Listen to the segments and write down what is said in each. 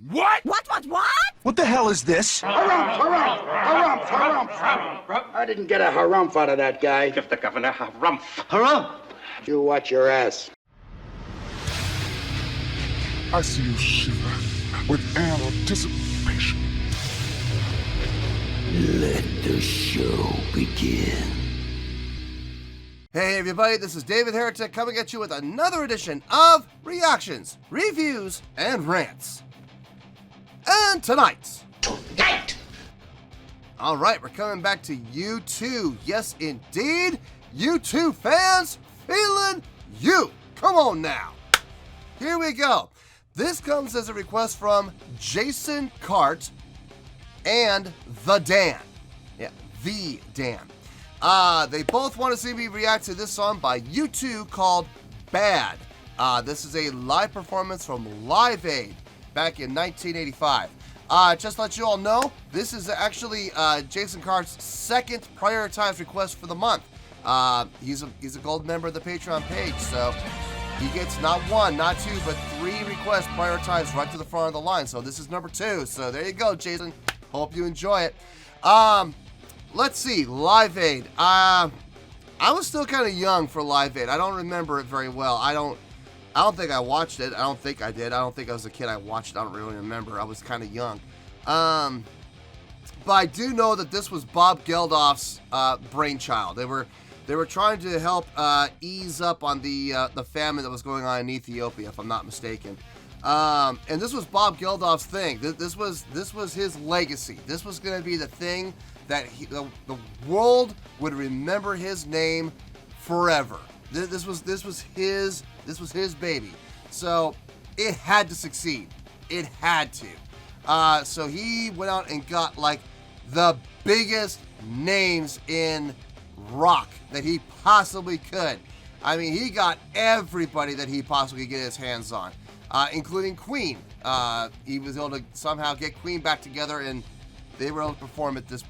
What? What? What the hell is this? Harumph. I didn't get a harumph out of that guy. Give the governor harumph. Harumph! You watch your ass. I see you shiver with anticipation. Let the show begin. Hey everybody, this is David Heretic coming at you with another edition of Reactions, Reviews, and Rants. And tonight. Alright, we're coming back to U2. Yes, indeed. U2 fans feeling you. Come on now. Here we go. This comes as a request from Jason Cart and The Dan. Yeah, The Dan. They both want to see me react to this song by U2 called Bad. This is a live performance from Live Aid back in 1985. Just to let you all know, this is actually Jason Cart's second prioritized request for the month. He's a gold member of the Patreon page, so he gets not one, not two, but 3 requests prioritized right to the front of the line. So this is number 2. So there you go, Jason. Hope you enjoy it. Let's see, Live Aid. I was still kind of young for Live Aid. I don't remember it very well. I don't think I watched it. I don't think I did. I don't think I was a kid I watched it. I don't really remember. I was kind of young. But I do know that this was Bob Geldof's brainchild. They were trying to help ease up on the famine that was going on in Ethiopia, if I'm not mistaken. And this was Bob Geldof's thing. This was his legacy. This was going to be the thing that the world would remember his name forever. This was his baby. So it had to succeed. It had to. So he went out and got like the biggest names in rock that he possibly could. I mean, he got everybody that he possibly could get his hands on, including Queen. He was able to somehow get Queen back together, and they were able to perform at this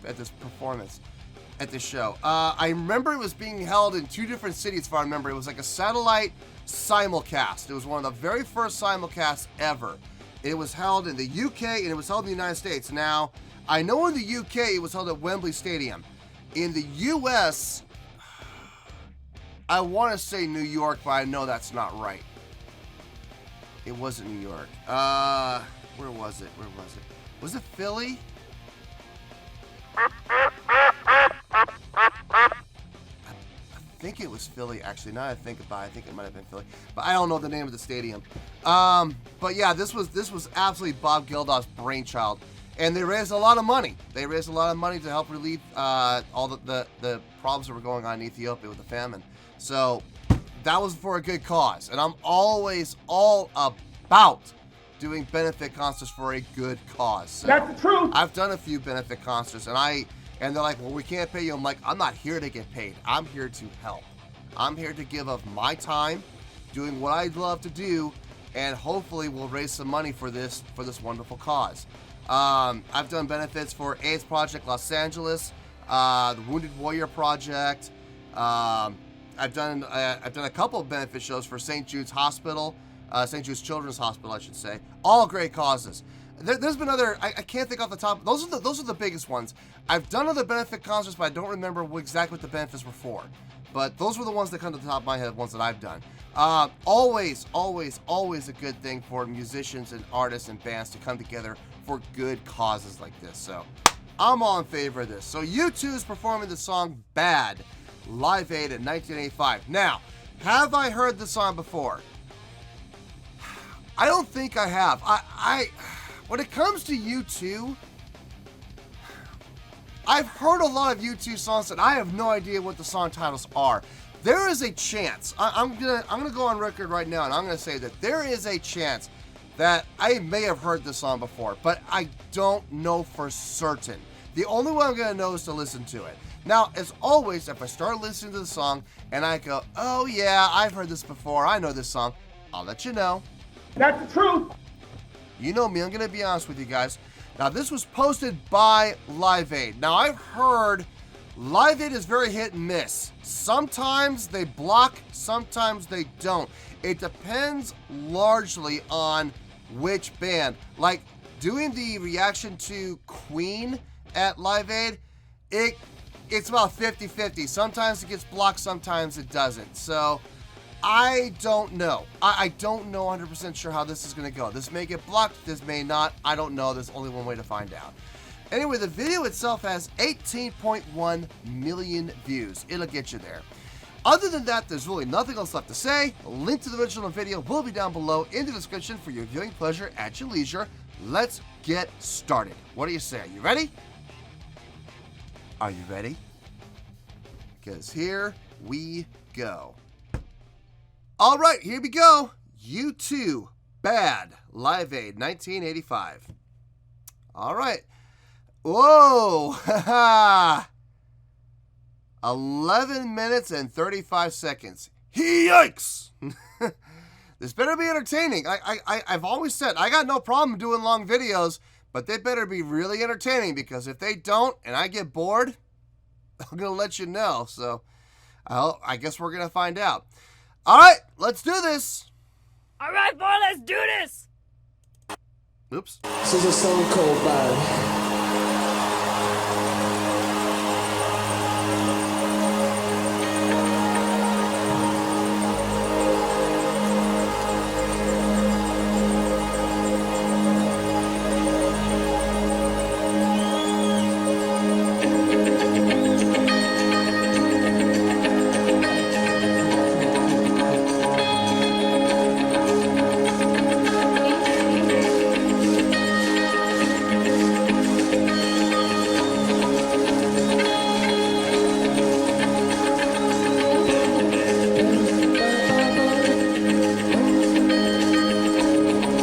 show. I remember it was being held in 2 different cities, if I remember. It was like a satellite simulcast. It was one of the very first simulcasts ever. It was held in the UK and it was held in the United States. Now, I know in the UK it was held at Wembley Stadium. In the US, I want to say New York, but I know that's not right. It wasn't New York. Where was it? Was it Philly? I think it was Philly, actually. Now that I think about it, I think it might have been Philly, but I don't know the name of the stadium. But yeah, this was absolutely Bob Geldof's brainchild, and they raised a lot of money. They raised a lot of money to help relieve all the problems that were going on in Ethiopia with the famine. So that was for a good cause, and I'm always all about doing benefit concerts for a good cause. So That's the truth. I've done a few benefit concerts, and they're like, well, we can't pay you. I'm like, I'm not here to get paid. I'm here to help. I'm here to give of my time, doing what I love to do, and hopefully we'll raise some money for this wonderful cause. I've done benefits for AIDS Project Los Angeles, the Wounded Warrior Project. I've done a couple of benefit shows for St. Jude's Hospital, St. Jude's Children's Hospital, I should say. All great causes. There's been other, I can't think off the top. Those are the biggest ones. I've done other benefit concerts, but I don't remember exactly what the benefits were for. But those were the ones that come to the top of my head, ones that I've done. Always a good thing for musicians and artists and bands to come together for good causes like this. So I'm all in favor of this. So U2 is performing the song Bad, Live Aid in 1985. Now, have I heard this song before? I don't think I have. When it comes to U2, I've heard a lot of U2 songs and I have no idea what the song titles are. There is a chance, I'm gonna go on record right now and I'm gonna say that there is a chance that I may have heard this song before, but I don't know for certain. The only way I'm gonna know is to listen to it. Now, as always, if I start listening to the song and I go, oh yeah, I've heard this before, I know this song, I'll let you know. That's the truth. You know me, I'm going to be honest with you guys. Now, this was posted by Live Aid. Now, I've heard Live Aid is very hit and miss. Sometimes they block, sometimes they don't. It depends largely on which band. Like, doing the reaction to Queen at Live Aid, it's about 50-50. Sometimes it gets blocked, sometimes it doesn't. So, I don't know. I don't know 100% sure how this is going to go. This may get blocked, this may not. I don't know. There's only one way to find out. Anyway, the video itself has 18.1 million views. It'll get you there. Other than that, there's really nothing else left to say. A link to the original video will be down below in the description for your viewing pleasure at your leisure. Let's get started. What do you say? Are you ready? Are you ready? Because here we go. All right, here we go. U2, Bad, Live Aid, 1985. All right. Whoa. 11 minutes and 35 seconds. Yikes. This better be entertaining. I've always said, I got no problem doing long videos, but they better be really entertaining, because if they don't and I get bored, I'm going to let you know. So I guess we're going to find out. All right, let's do this. All right, boy, let's do this. Oops. This is a song called Bad.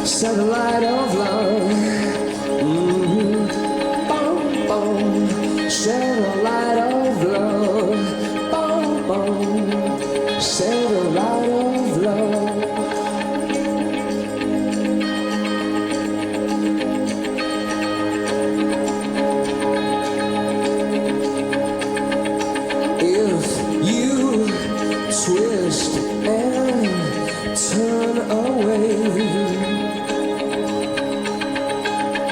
Satellite of love, boom, boom. Satellite of love, boom, boom. Satellite of love. If you twist and turn away,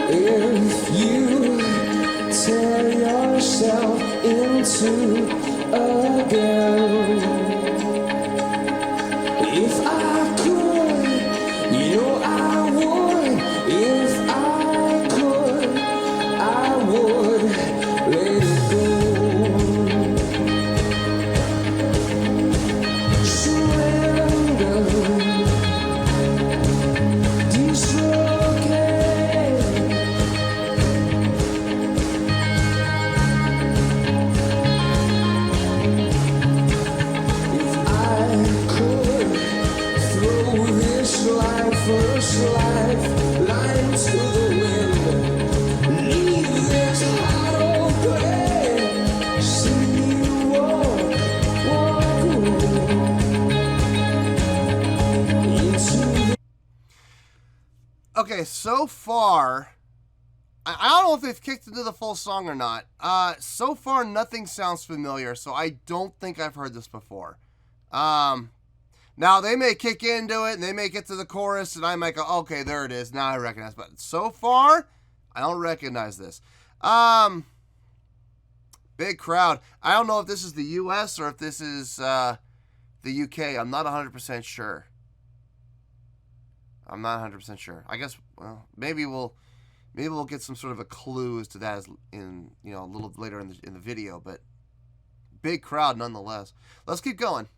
if you tear yourself into a girl, if I could, you know I would. If I could, I would let it go. Surrender, dislocate. First lifeline to the wind. Leave this heart of clay. See you walk away into the... Okay, so far, I don't know if they've kicked into the full song or not. So far, nothing sounds familiar, so I don't think I've heard this before. Now, they may kick into it, and they may get to the chorus, and I might go, okay, there it is. Now I recognize it. But so far, I don't recognize this. Big crowd. I don't know if this is the U.S. or if this is the U.K. I'm not 100% sure. I'm not 100% sure. I guess, well, maybe we'll get some sort of a clue as to that as in, you know, a little later in the video. But big crowd nonetheless. Let's keep going.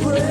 Break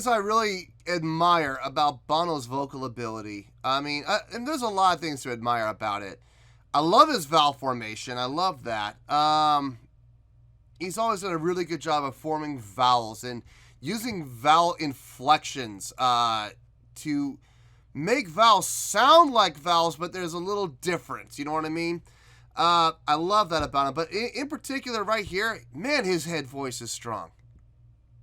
things I really admire about Bono's vocal ability, I mean, and there's a lot of things to admire about it. I love his vowel formation. I love that. He's always done a really good job of forming vowels and using vowel inflections to make vowels sound like vowels, but there's a little difference. You know what I mean? I love that about him. But in particular right here, man, his head voice is strong.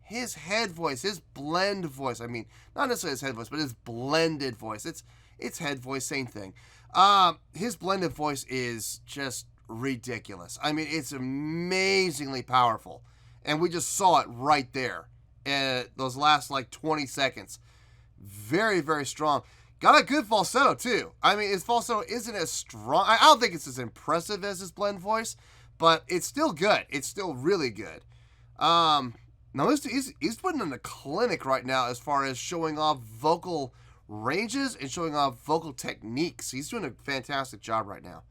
His head voice, his blend voice. I mean, not necessarily his head voice, but his blended voice. It's head voice, same thing. His blended voice is just ridiculous. I mean, it's amazingly powerful. And we just saw it right there. Those last like 20 seconds. Very, very strong. Got a good falsetto too. I mean, his falsetto isn't as strong. I don't think it's as impressive as his blend voice, but it's still good. It's still really good. Now he's putting in a clinic right now as far as showing off vocal ranges and showing off vocal techniques. He's doing a fantastic job right now.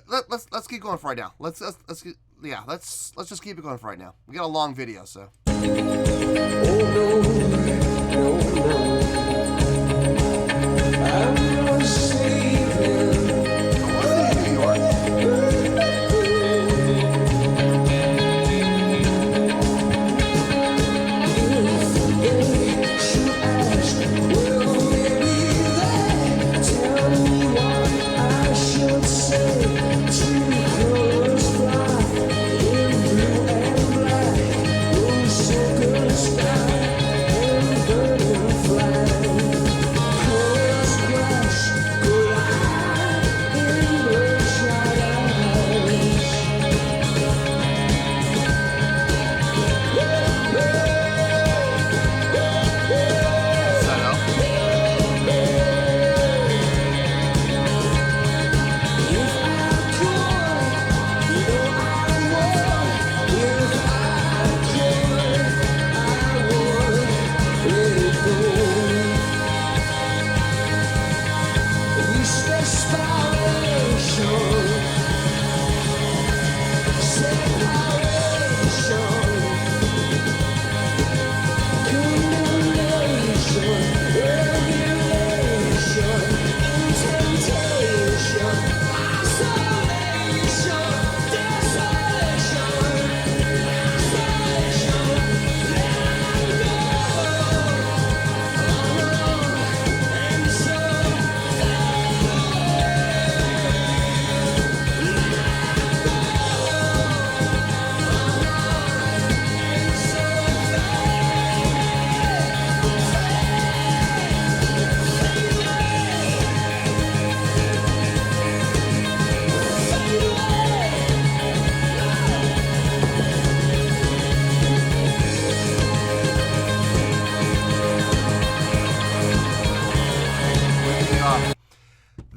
Let's keep going for right now. Let's just keep it going for right now. We got a long video, so.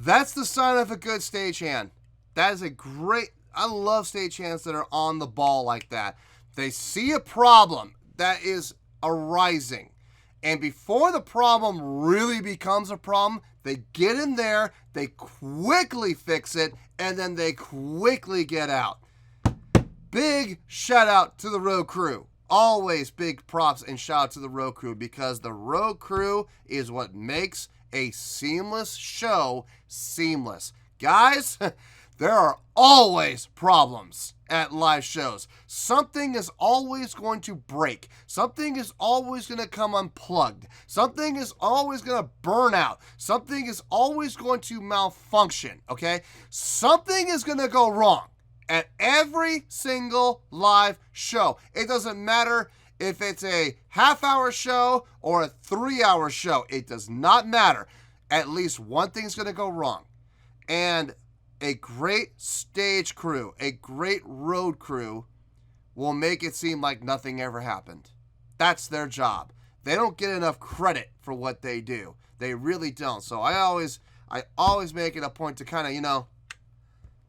That's the sign of a good stagehand. That is a great... I love stagehands that are on the ball like that. They see a problem that is arising. And before the problem really becomes a problem, they get in there, they quickly fix it, and then they quickly get out. Big shout out to the road crew. Always big props and shout out to the road crew, because the road crew is what makes a seamless show seamless. Guys, there are always problems at live shows. Something is always going to break. Something is always going to come unplugged. Something is always going to burn out. Something is always going to malfunction, okay? Something is going to go wrong at every single live show. It doesn't matter if it's a half-hour show or a 3-hour show. It does not matter. At least one thing's going to go wrong. And a great stage crew, a great road crew will make it seem like nothing ever happened. That's their job. They don't get enough credit for what they do. They really don't. So I always make it a point to kind of, you know,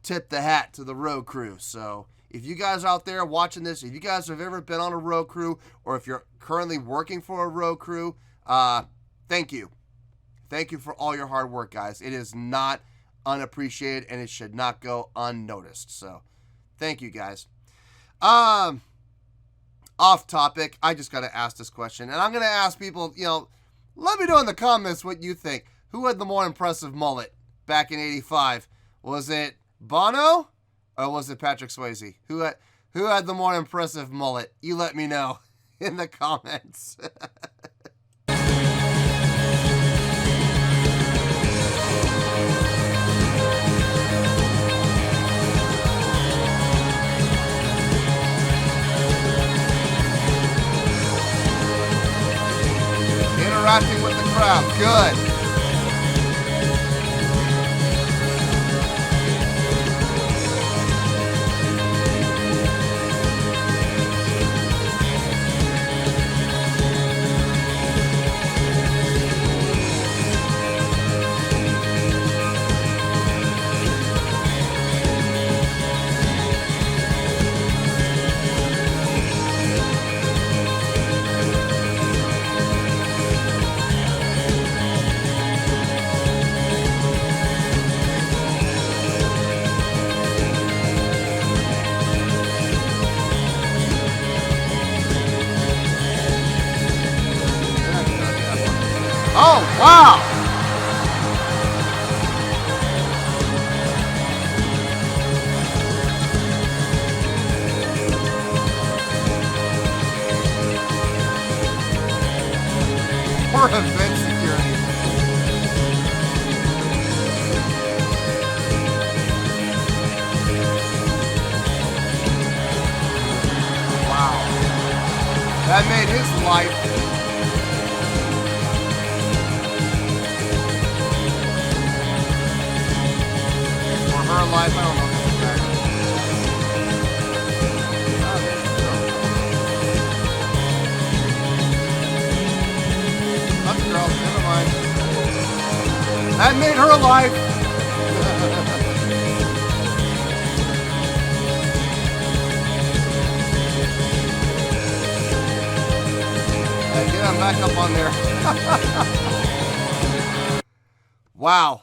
tip the hat to the road crew. So if you guys out there watching this, if you guys have ever been on a road crew, or if you're currently working for a road crew, thank you. Thank you for all your hard work, guys. It is not unappreciated, and it should not go unnoticed. So thank you, guys. off topic, I just got to ask this question. And I'm going to ask people, let me know in the comments what you think. Who had the more impressive mullet back in '85? Was it Bono or was it Patrick Swayze? Who had the more impressive mullet? You let me know in the comments. Interacting with the crowd. Good. Oh, wow! Poor event security. Wow. That made his life. Her life, I don't know. That's the girl, never mind. That made her life. Get him back up on there. Wow.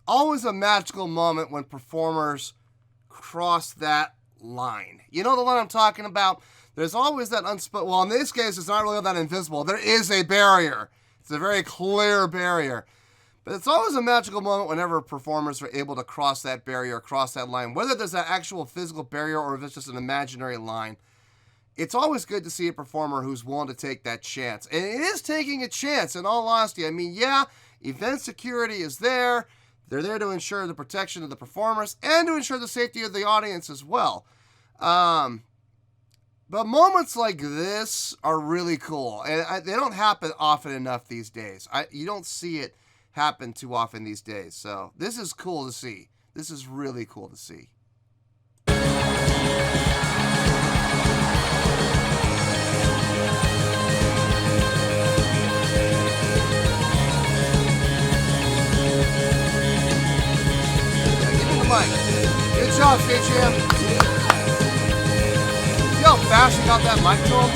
Always a magical moment when performers cross that line. You know the line I'm talking about? There's always that unspoken, well, in this case, it's not really that invisible. There is a barrier. It's a very clear barrier. But it's always a magical moment whenever performers are able to cross that barrier, cross that line, whether there's an actual physical barrier or if it's just an imaginary line. It's always good to see a performer who's willing to take that chance. And it is taking a chance, in all honesty. I mean, yeah, event security is there. They're there to ensure the protection of the performers and to ensure the safety of the audience as well. But moments like this are really cool. And they don't happen often enough these days. You don't see it happen too often these days. So this is cool to see. This is really cool to see. Good job, Stageham. See how fast you got that mic to him?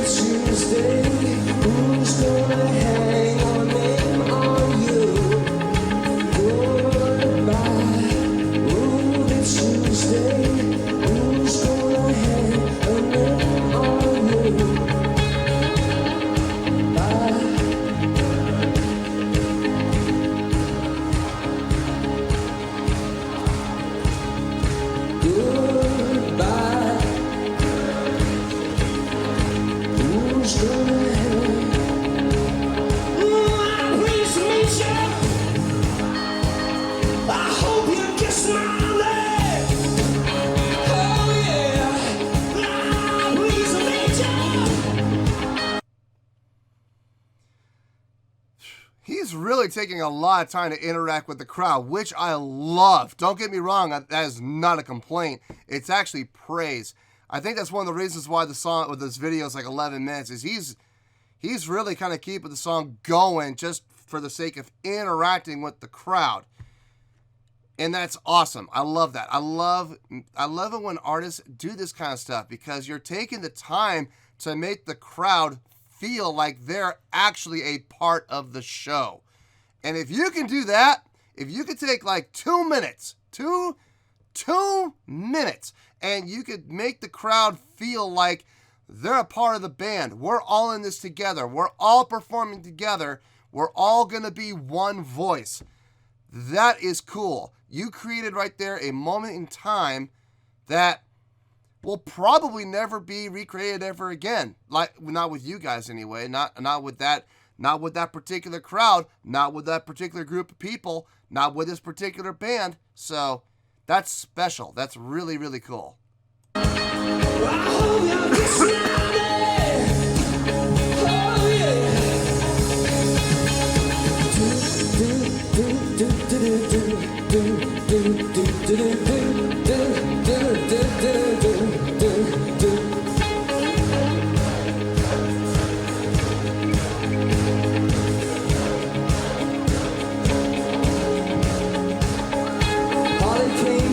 Tuesday, who's gonna hang a name on really taking a lot of time to interact with the crowd, which I love. Don't get me wrong, that is not a complaint. It's actually praise. I think that's one of the reasons why the song with this video is like 11 minutes, is he's really kind of keeping the song going just for the sake of interacting with the crowd. And that's awesome. I love that. I love it when artists do this kind of stuff, because you're taking the time to make the crowd feel like they're actually a part of the show. And if you can do that, if you could take like 2 minutes, two minutes, and you could make the crowd feel like they're a part of the band. We're all in this together. We're all performing together. We're all going to be one voice. That is cool. You created right there a moment in time that will probably never be recreated ever again. Like, not with you guys anyway. Not with that particular crowd. Not with that particular group of people. Not with this particular band. So that's special. That's really, really cool.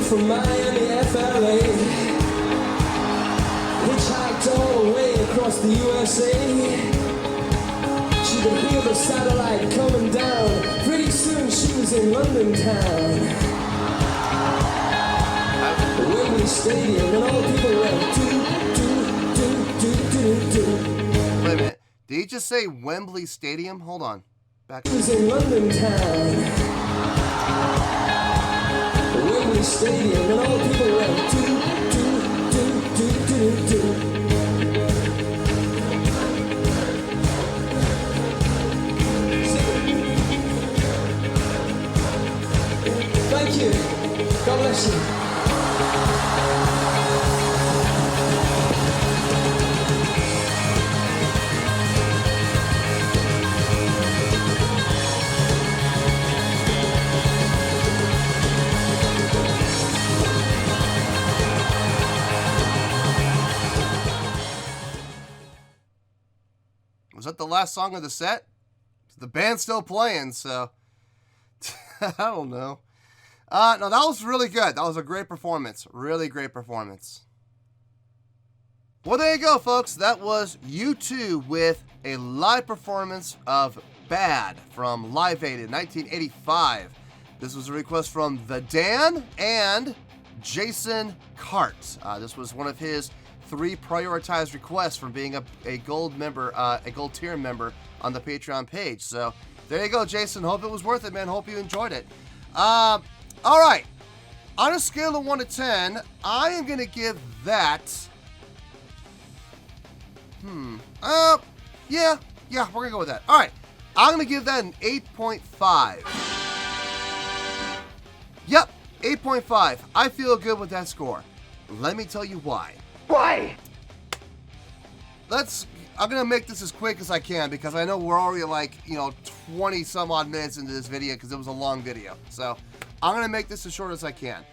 From Miami, FLA, hitchhiked all the way across the USA. She could hear the satellite coming down. Pretty soon she was in London town. The Wembley Stadium, and all the people went do. Wait a minute. Did he just say Wembley Stadium? Hold on. Back. She was in London town. Wembley Stadium, and all the people went do. Thank you. God bless you. Was that the last song of the set? The band's still playing, so I don't know. No, that was really good. That was a great performance. Really great performance. Well, there you go, folks. That was U2 with a live performance of Bad from Live Aid in 1985. This was a request from The Dan and Jason Cart. This was one of his 3 prioritized requests from being a gold member, a gold tier member on the Patreon page. So there you go, Jason. Hope it was worth it, man. Hope you enjoyed it. All right. On a scale of 1 to 10, I am going to give that. Yeah, we're going to go with that. All right. I'm going to give that an 8.5. Yep, 8.5. I feel good with that score. Let me tell you why. Why? I'm going to make this as quick as I can, because I know we're already like, 20 some odd minutes into this video, because it was a long video. So I'm going to make this as short as I can.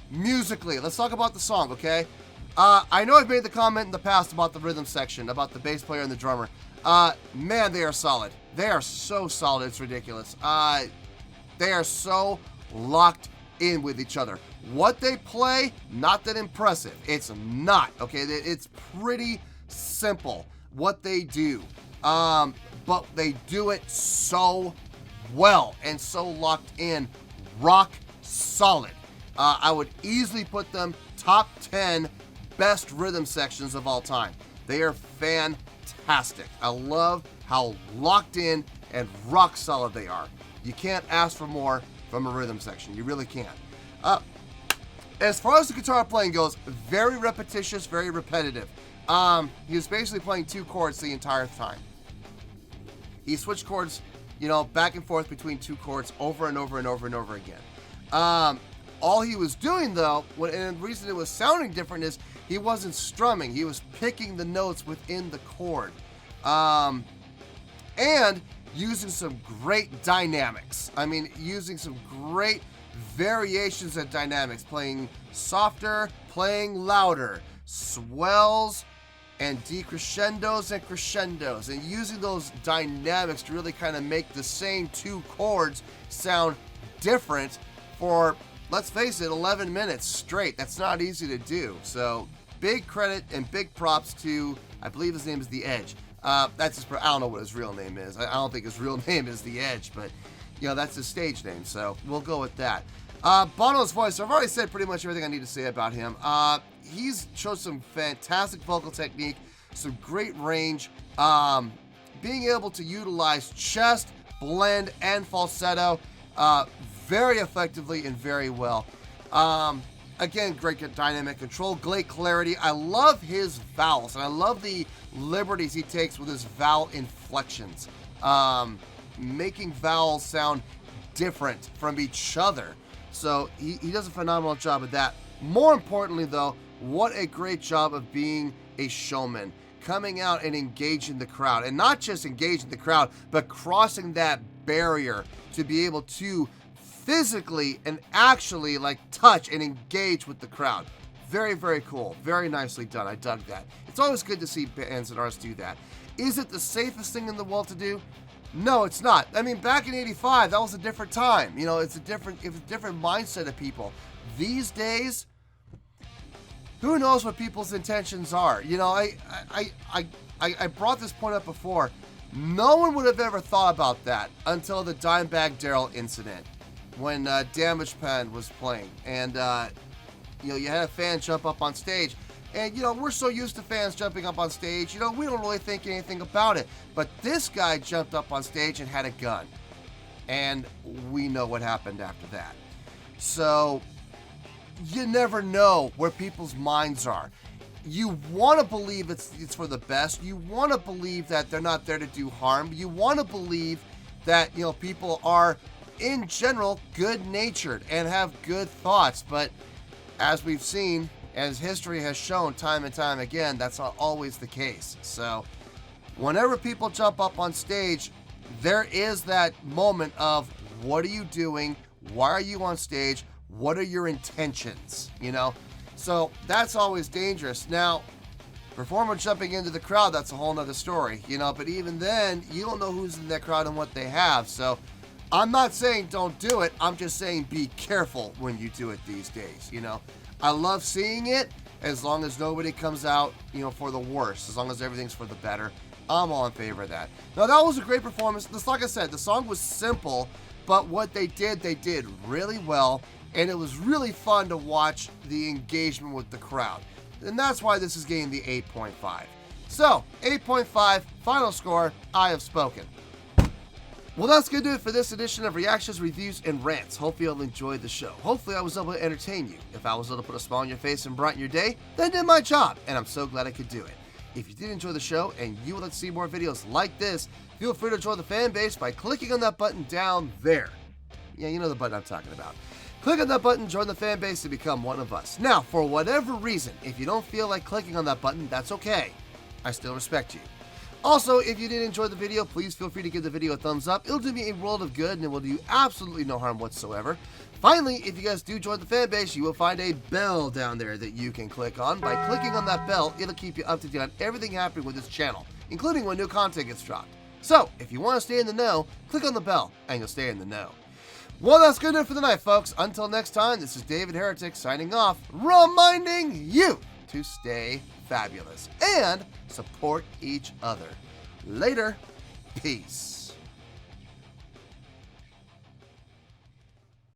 Musically, let's talk about the song, okay? I know I've made the comment in the past about the rhythm section, about the bass player and the drummer. Man, they are solid. They are so solid, it's ridiculous. They are so locked in with each other. What they play, not that impressive. It's not, okay? It's pretty simple what they do. But they do it so well and so locked in, rock solid. I would easily put them top 10 best rhythm sections of all time. They are fantastic. I love how locked in and rock solid they are. You can't ask for more from a rhythm section. You really can't. As far as the guitar playing goes, very repetitious, very repetitive. He was basically playing 2 chords the entire time. He switched chords, back and forth between 2 chords over and over and over and over again. All he was doing, though, and the reason it was sounding different is he wasn't strumming. He was picking the notes within the chord. And using some great dynamics. I mean, using some great variations of dynamics, playing softer, playing louder, swells and decrescendos and crescendos, and using those dynamics to really kind of make the same two chords sound different for, let's face it, 11 minutes straight. That's not easy to do. So big credit and big props to, I believe his name is The Edge. That's his, I don't know what his real name is. I don't think his real name is The Edge, but you know, that's his stage name, so we'll go with that. Bono's voice, I've already said pretty much everything I need to say about him. He's showed some fantastic vocal technique, some great range, being able to utilize chest, blend, and falsetto very effectively and very well. Again, great dynamic control, great clarity. I love his vowels, and I love the liberties he takes with his vowel inflections, making vowels sound different from each other. So he does a phenomenal job of that. More importantly, though, what a great job of being a showman, coming out and engaging the crowd, and not just engaging the crowd, but crossing that barrier to be able to physically and actually like touch and engage with the crowd. Very, very cool. Very nicely done. I dug that. It's always good to see bands and artists do that. Is it the safest thing in the world to do? No, it's not. I mean, back in '85, that was a different time. You know, it's a different mindset of people. These days, who knows what people's intentions are? You know, I brought this point up before. No one would have ever thought about that until the Dimebag Darrell incident, when Damage Pen was playing, and you know, you had a fan jump up on stage. And, you know, we're so used to fans jumping up on stage, you know, we don't really think anything about it. But this guy jumped up on stage and had a gun. And we know what happened after that. So, you never know where people's minds are. You want to believe it's for the best. You want to believe that they're not there to do harm. You want to believe that, you know, people are, in general, good-natured and have good thoughts. But, as we've seen, as history has shown time and time again, that's not always the case. So, whenever people jump up on stage, there is that moment of, what are you doing? Why are you on stage? What are your intentions? You know? So, that's always dangerous. Now, performer jumping into the crowd, that's a whole nother story. You know, but even then, you don't know who's in that crowd and what they have. So, I'm not saying don't do it. I'm just saying be careful when you do it these days, you know? I love seeing it as long as nobody comes out, you know, for the worst. As long as everything's for the better, I'm all in favor of that. Now, that was a great performance. Just like I said, the song was simple, but what they did really well, and it was really fun to watch the engagement with the crowd. And that's why this is getting the 8.5. So, 8.5, final score, I have spoken. Well, that's going to do it for this edition of Reactions, Reviews, and Rants. Hopefully you'll enjoy the show. Hopefully I was able to entertain you. If I was able to put a smile on your face and brighten your day, then I did my job, and I'm so glad I could do it. If you did enjoy the show and you would like to see more videos like this, feel free to join the fan base by clicking on that button down there. Yeah, you know the button I'm talking about. Click on that button, join the fan base, to become one of us. Now, for whatever reason, if you don't feel like clicking on that button, that's okay. I still respect you. Also, if you did enjoy the video, please feel free to give the video a thumbs up. It'll do me a world of good, and it will do you absolutely no harm whatsoever. Finally, if you guys do join the fan base, you will find a bell down there that you can click on. By clicking on that bell, it'll keep you up to date on everything happening with this channel, including when new content gets dropped. So, if you want to stay in the know, click on the bell, and you'll stay in the know. Well, that's good enough for the night, folks. Until next time, this is David Heretic signing off, reminding you to stay fabulous and support each other. Later. Peace.